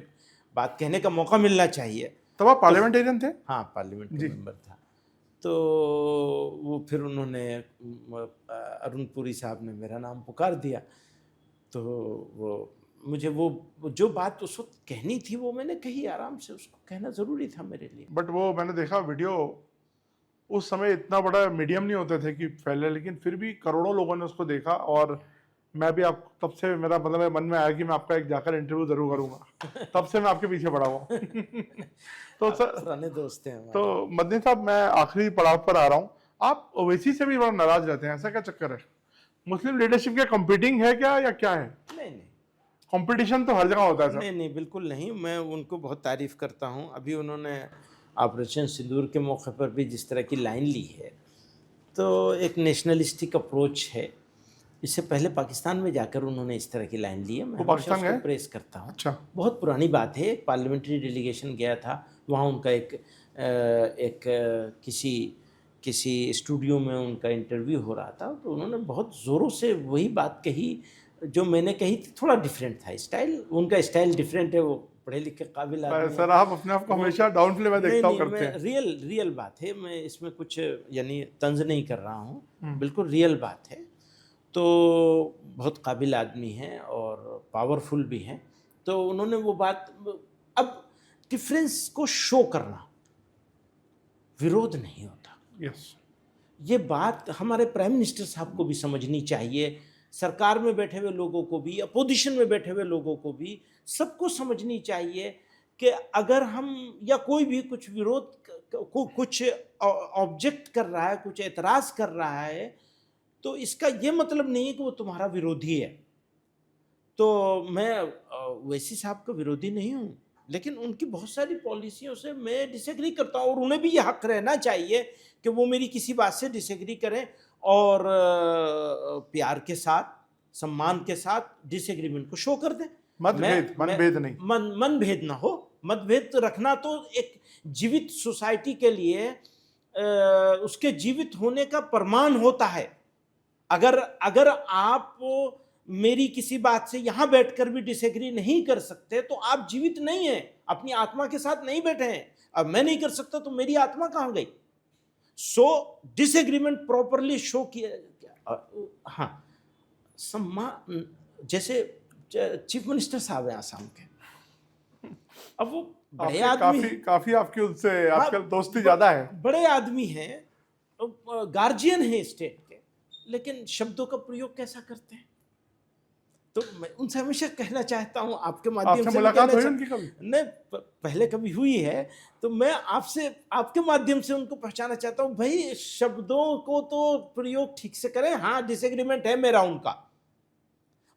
बात कहने का मौका मिलना चाहिए। तब आप पार्लियामेंटेरियन थे? हाँ, पार्लियामेंट का मेंबर था। तो वो फिर उन्होंने, अरुण पुरी साहब ने मेरा नाम पुकार दिया। तो मुझे वो जो बात उस वक्त कहनी थी वो मैंने कही आराम से, उसको कहना ज़रूरी था मेरे लिए। बट वो मैंने देखा वीडियो, उस समय इतना बड़ा मीडियम नहीं होते थे कि फैले, लेकिन फिर भी करोड़ों लोगों ने उसको देखा। और मैं भी तब से मेरा मतलब मन में आया कि मैं आपका एक जाकर इंटरव्यू जरूर करूंगा। तब से मैं आपके पीछे पड़ा हुआ तो सर, पुराने दोस्त हैं हमारे। तो मदनी साहब, मैं आखिरी पड़ाव पर आ रहा हूँ। आप ओवैसी से भी बड़ा नाराज रहते हैं, ऐसा क्या चक्कर है? मुस्लिम लीडरशिप के कंपीटिंग है क्या, या क्या है? नहीं, कंपटीशन तो हर जगह होता है सर। नहीं, बिल्कुल नहीं। मैं उनको बहुत तारीफ करता हूँ। अभी उन्होंने ऑपरेशन सिंदूर के मौके पर भी जिस तरह की लाइन ली है, तो एक नेशनलिस्टिक अप्रोच है इससे पहले पाकिस्तान में जाकर उन्होंने इस तरह की लाइन ली है, मैं वो हमेशा पाकिस्तान उसको गए? प्रेस करता हूँ। अच्छा। बहुत पुरानी बात है, एक पार्लियामेंट्री डेलीगेशन गया था, वहाँ उनका किसी किसी स्टूडियो में उनका इंटरव्यू हो रहा था, तो उन्होंने बहुत ज़ोरों से वही बात कही जो मैंने कही थी, थोड़ा डिफरेंट था स्टाइल, उनका स्टाइल डिफरेंट है, वो पढ़े लिखे काबिल आदमी सर है। आप अपने आप को वो हमेशा डाउन प्ले में नहीं देखता हूँ नहीं, करते मैं हैं। रियल बात है, मैं इसमें कुछ यानी तंज नहीं कर रहा हूँ, हम्म। बिल्कुल रियल बात है। तो बहुत काबिल आदमी हैं और पावरफुल भी हैं, तो उन्होंने वो बात, अब डिफरेंस को शो करना विरोध नहीं होता, यस। ये बात हमारे प्राइम मिनिस्टर साहब को भी समझनी चाहिए, सरकार में बैठे हुए लोगों को भी, अपोजिशन में बैठे हुए लोगों को भी, सबको समझनी चाहिए कि अगर हम या कोई भी कुछ विरोध को कुछ ऑब्जेक्ट कर रहा है, कुछ एतराज़ कर रहा है, तो इसका ये मतलब नहीं है कि वो तुम्हारा विरोधी है। तो मैं वैसी साहब का विरोधी नहीं हूँ, लेकिन उनकी बहुत सारी पॉलिसियों से मैं डिसएग्री करता हूँ, और उन्हें भी ये हक रहना चाहिए कि वो मेरी किसी बात से डिसएग्री करें और प्यार के साथ, सम्मान के साथ डिसएग्रीमेंट को शो कर दें। मनभेद नहीं। मनभेद ना हो, मतभेद तो रखना तो एक जीवित सोसाइटी के लिए उसके जीवित होने का प्रमाण होता है। अगर आप मेरी किसी बात से यहां बैठकर भी डिसएग्री नहीं कर सकते तो आप जीवित नहीं हैं, अपनी आत्मा के साथ नहीं बैठे हैं। अब मैं नहीं कर सकता तो मेरी आत्मा कहां गई? सो डिसएग्रीमेंट प्रॉपरली शो किया। हाँ, सम्मान, जैसे चीफ मिनिस्टर साहब हैं आसाम के, अब वो बड़े आदमी, काफी आपकी उनसे आजकल दोस्ती ब- ज्यादा है। बड़े आदमी हैं, गार्जियन हैं स्टेट के, लेकिन शब्दों का प्रयोग कैसा करते हैं? तो मैं उनसे हमेशा कहना चाहता हूँ, आपके माध्यम आपसे से भी मुलाकात कहना हुई उनकी कभी? नहीं, पहले कभी हुई है, तो मैं आपसे, आपके माध्यम से उनको पहचाना चाहता हूँ, भाई शब्दों को तो प्रयोग ठीक से करें। हाँ, डिसएग्रीमेंट है मेरा उनका,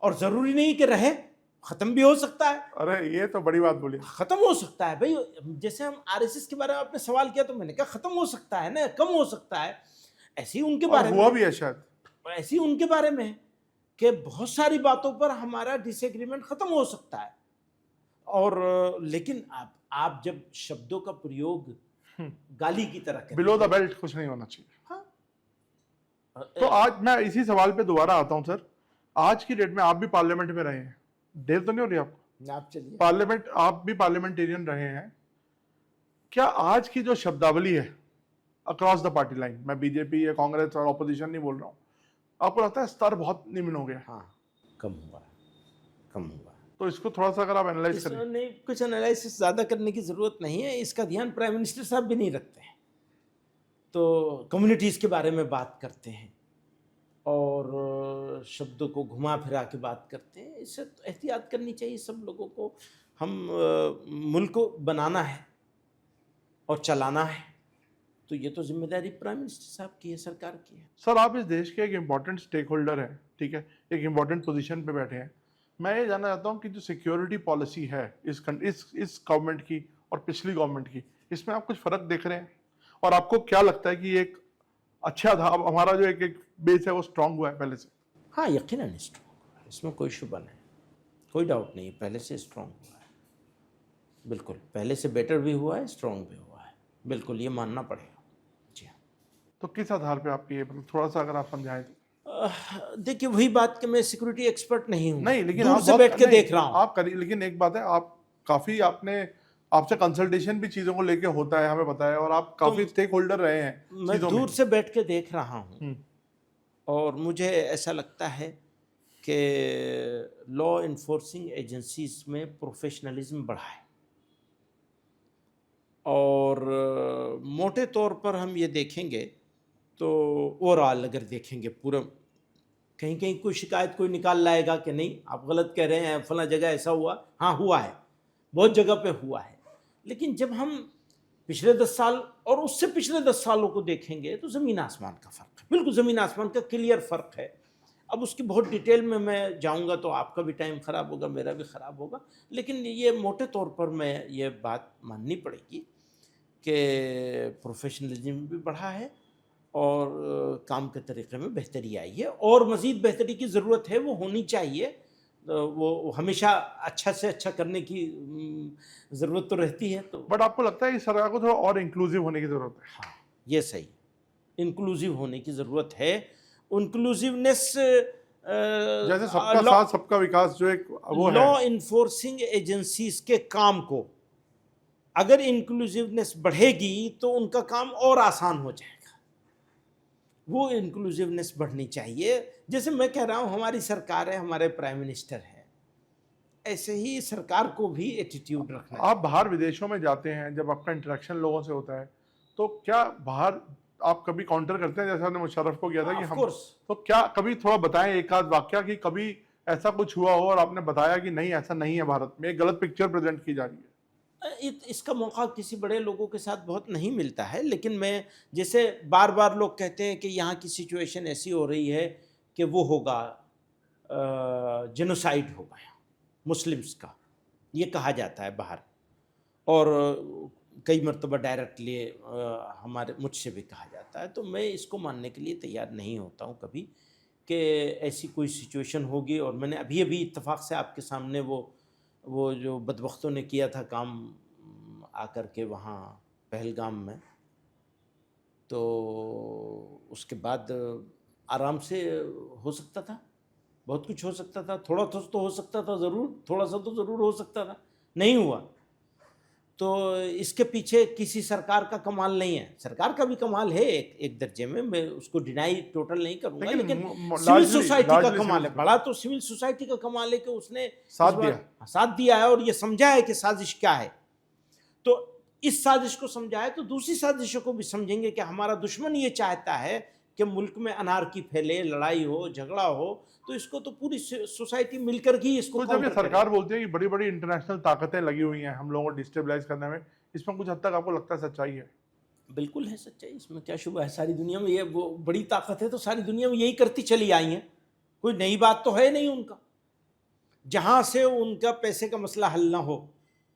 और जरूरी नहीं कि रहे, खत्म भी हो सकता है। अरे ये तो बड़ी बात बोली। खत्म हो सकता है भाई, जैसे हम आरएसएस के बारे में आपने सवाल किया, तो मैंने कहा खत्म हो सकता है ना, कम हो सकता है। ऐसे ही उनके और बारे हुआ में, भी है शायद। ऐसे ही उनके बारे में है कि बहुत सारी बातों पर हमारा डिसएग्रीमेंट खत्म हो सकता है। और लेकिन आप जब शब्दों का प्रयोग गाली की तरह करें, बिलो द बेल्ट कुछ नहीं होना चाहिए। हाँ, तो आज मैं इसी सवाल पे दोबारा आता हूँ सर। आज की डेट में आप भी पार्लियामेंट में रहे हैं, देर तो नहीं हो रही आपको? आप चलिए। पार्लियामेंट, आप भी पार्लियामेंटेरियन रहे हैं, क्या आज की जो शब्दावली है अक्रॉस द पार्टी लाइन, मैं बीजेपी या कांग्रेस और ऑपोजिशन नहीं बोल रहा हूँ, आपको लगता है स्तर बहुत निम्न हो गया? हाँ, कम हुआ, कम हुआ। तो इसको थोड़ा सा अगर आप एनालाइज करें। इसमें नहीं, कुछ एनालिसिस ज़्यादा करने की ज़रूरत नहीं है, इसका ध्यान प्राइम मिनिस्टर साहब भी नहीं रखते हैं। तो कम्युनिटीज़ के बारे में बात करते हैं और शब्दों को घुमा फिरा के बात करते हैं, इससे तो एहतियात करनी चाहिए सब लोगों को। हम मुल्क को बनाना है और चलाना है, तो ये तो जिम्मेदारी प्राइम मिनिस्टर साहब की है, सरकार की है। सर आप इस देश के एक इम्पॉर्टेंट स्टेक होल्डर हैं, ठीक है, एक इम्पॉर्टेंट पोजीशन पे बैठे हैं। मैं ये जानना चाहता हूँ कि जो सिक्योरिटी पॉलिसी है इस गवर्नमेंट की और पिछली गवर्नमेंट की, इसमें आप कुछ फर्क देख रहे हैं? और आपको क्या लगता है कि ये एक अच्छा था, अब हमारा जो एक बेस है वो स्ट्रांग हुआ है पहले से? हाँ, यकीनन स्ट्रॉन्ग हुआ है, इसमें कोई शुबा नहीं, कोई डाउट नहीं है, पहले से स्ट्रॉन्ग हुआ है, बिल्कुल पहले से बेटर भी हुआ है, स्ट्रॉन्ग भी हुआ है, बिल्कुल ये मानना पड़ेगा। जी हाँ। तो किस आधार पे आपकी ये, थोड़ा सा अगर आप समझाएं तो। देखिए, वही बात कि मैं सिक्योरिटी एक्सपर्ट नहीं हूँ, नहीं लेकिन दूर आप से बैठ के देख रहा हूँ। आप करिए, लेकिन एक बात है, आप काफी, आपने आपसे कंसल्टेशन भी चीजों को लेके होता है, हमें पता है, और आप काफी स्टेक होल्डर रहे हैं मैं चीजों दूर से बैठ के देख रहा हूँ, में। और मुझे ऐसा लगता है कि लॉ इन्फोर्सिंग एजेंसीज में प्रोफेशनलिज्म बढ़ा है, और मोटे तौर पर हम ये देखेंगे तो ओवरऑल अगर देखेंगे पूरा, कहीं कहीं कोई शिकायत कोई निकाल लाएगा कि नहीं आप गलत कह रहे हैं, फला जगह ऐसा हुआ, हाँ हुआ है, बहुत जगह पे हुआ है। लेकिन जब हम पिछले 10 साल और उससे पिछले 10 सालों को देखेंगे तो ज़मीन आसमान का फ़र्क है, बिल्कुल ज़मीन आसमान का क्लियर फ़र्क है। अब उसकी बहुत डिटेल में मैं जाऊंगा तो आपका भी टाइम ख़राब होगा, मेरा भी ख़राब होगा, लेकिन ये मोटे तौर पर मैं ये बात माननी पड़ेगी कि प्रोफेशनलिज्म भी बढ़ा है, और काम के तरीके में बेहतरी आई है, और मज़ीद बेहतरी की ज़रूरत है, वो होनी चाहिए। वो हमेशा अच्छा से अच्छा करने की ज़रूरत तो रहती है। तो बट आपको लगता है इस सरकार को थोड़ा और इंक्लूसिव होने की जरूरत है? हाँ, ये सही, इंक्लूसिव होने की ज़रूरत है। इंक्लूसिवनेस जैसे सबका साथ सबका विकास जो एक वो है, लॉ इन्फोर्सिंग एजेंसीज के काम को अगर इंक्लूसिवनेस बढ़ेगी तो उनका काम और आसान हो जाएगा। वो इंक्लूसिवनेस बढ़नी चाहिए। जैसे मैं कह रहा हूँ, हमारी सरकार है, हमारे प्राइम मिनिस्टर है, ऐसे ही सरकार को भी एटीट्यूड रखना आप बाहर विदेशों में जाते हैं, जब आपका इंटरेक्शन लोगों से होता है, तो क्या बाहर आप कभी काउंटर करते हैं, जैसे आपने मुशर्रफ को किया था कि Of हम, course. तो क्या कभी थोड़ा बताएं एक आध वाकया कि कभी ऐसा कुछ हुआ हो और आपने बताया कि नहीं ऐसा नहीं है, भारत में एक गलत पिक्चर प्रेजेंट की जा रही है? इसका मौका किसी बड़े लोगों के साथ बहुत नहीं मिलता है, लेकिन मैं, जैसे बार बार लोग कहते हैं कि यहाँ की सिचुएशन ऐसी हो रही है कि वो होगा, जेनोसाइड होगा मुस्लिम्स का, ये कहा जाता है बाहर, और कई मरतबा डायरेक्टली हमारे मुझसे भी कहा जाता है। तो मैं इसको मानने के लिए तैयार नहीं होता हूँ कभी कि ऐसी कोई सिचुएशन होगी। और मैंने अभी अभी इत्तेफाक से आपके सामने वो जो बदबख्तों ने किया था काम आकर के वहाँ पहलगाम में, तो उसके बाद आराम से हो सकता था, बहुत कुछ हो सकता था, थोड़ा तो हो सकता था, ज़रूर थोड़ा सा तो ज़रूर हो सकता था, नहीं हुआ। तो इसके पीछे किसी सरकार का कमाल नहीं है, सरकार का भी कमाल है एक दर्जे में, मैं उसको डिनाई टोटल नहीं करूँगा, लेकिन सिविल सोसाइटी का कमाल है, बड़ा तो सिविल सोसाइटी का कमाल है कि उसने साथ दिया है और ये समझा है कि साजिश क्या है। तो इस साजिश को समझा है तो दूसरी साजिशों को भी समझेंगे कि हमारा दुश्मन ये चाहता है कि मुल्क में अनारकी फैले, लड़ाई हो, झगड़ा हो, तो इसको तो पूरी सोसाइटी मिलकर ही इसको। तो जब ये सरकार बोलती है कि बड़ी बड़ी इंटरनेशनल ताकतें लगी हुई हैं हम लोगों को डिस्टेबलाइज करने में, इसमें कुछ हद तक आपको लगता है सच्चाई है? बिल्कुल है सच्चाई, इसमें क्या शुबा है। सारी दुनिया में ये वो बड़ी ताकत है, तो सारी दुनिया में यही करती चली आई है, कोई नई बात तो है नहीं उनका। जहाँ से उनका पैसे का मसला हल ना हो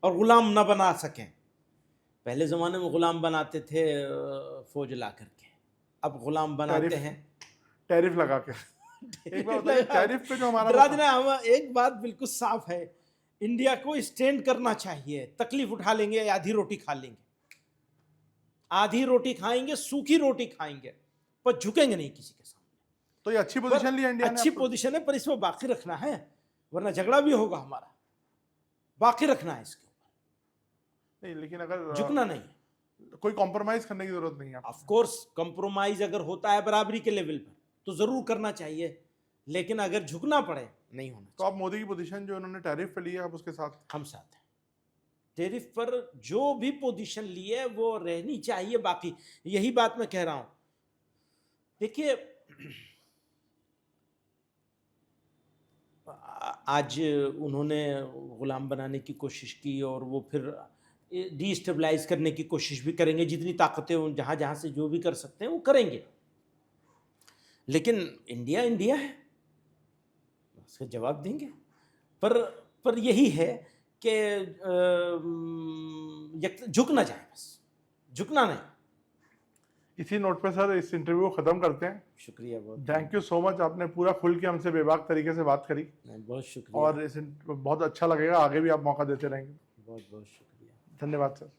और ग़ुलाम ना बना सकें, पहले ज़माने में ग़ुलाम बनाते थे फौज ला करके, अब ग़ुलाम बनाते हैं टैरिफ लगा के। एक बात बताइए, टैरिफ पे जो हमारा हम एक बात बिल्कुल साफ है, इंडिया को स्टैंड करना चाहिए। तकलीफ उठा लेंगे, आधी रोटी खा लेंगे, आधी रोटी खाएंगे, सूखी रोटी खाएंगे, पर झुकेंगे नहीं किसी के सामने। तो ये अच्छी पोजीशन ली है इंडिया ने, अच्छी पोजीशन है, पर इसमें बाकी रखना है, वरना झगड़ा भी होगा हमारा, बाकी रखना है इसके ऊपर नहीं, लेकिन अगर झुकना नहीं, कोई कॉम्प्रोमाइज करने की जरूरत नहीं है। ऑफ कोर्स कॉम्प्रोमाइज अगर होता है बराबरी के लेवल पर तो जरूर करना चाहिए, लेकिन अगर झुकना पड़े नहीं होना। तो आप मोदी की पोजीशन जो उन्होंने टैरिफ पे ली है, आप उसके साथ? हम साथ हैं, टैरिफ पर जो भी पोजीशन ली है वो रहनी चाहिए। बाकी यही बात मैं कह रहा हूं, देखिए आज उन्होंने गुलाम बनाने की कोशिश की और वो फिर डीस्टेबलाइज करने की कोशिश भी करेंगे, जितनी ताकतें जहाँ जहाँ से जो भी कर सकते हैं वो करेंगे, लेकिन इंडिया इंडिया है, उसका जवाब देंगे। पर यही है कि झुकना जाए, बस झुकना नहीं। इसी नोट पे सर इस इंटरव्यू को खत्म करते हैं। शुक्रिया, बहुत थैंक यू सो मच, आपने पूरा खुल के हमसे बेबाक तरीके से बात करी। बहुत शुक्रिया, और बहुत अच्छा लगेगा, आगे भी आप मौका देते रहेंगे। बहुत बहुत शुक्रिया, धन्यवाद सर।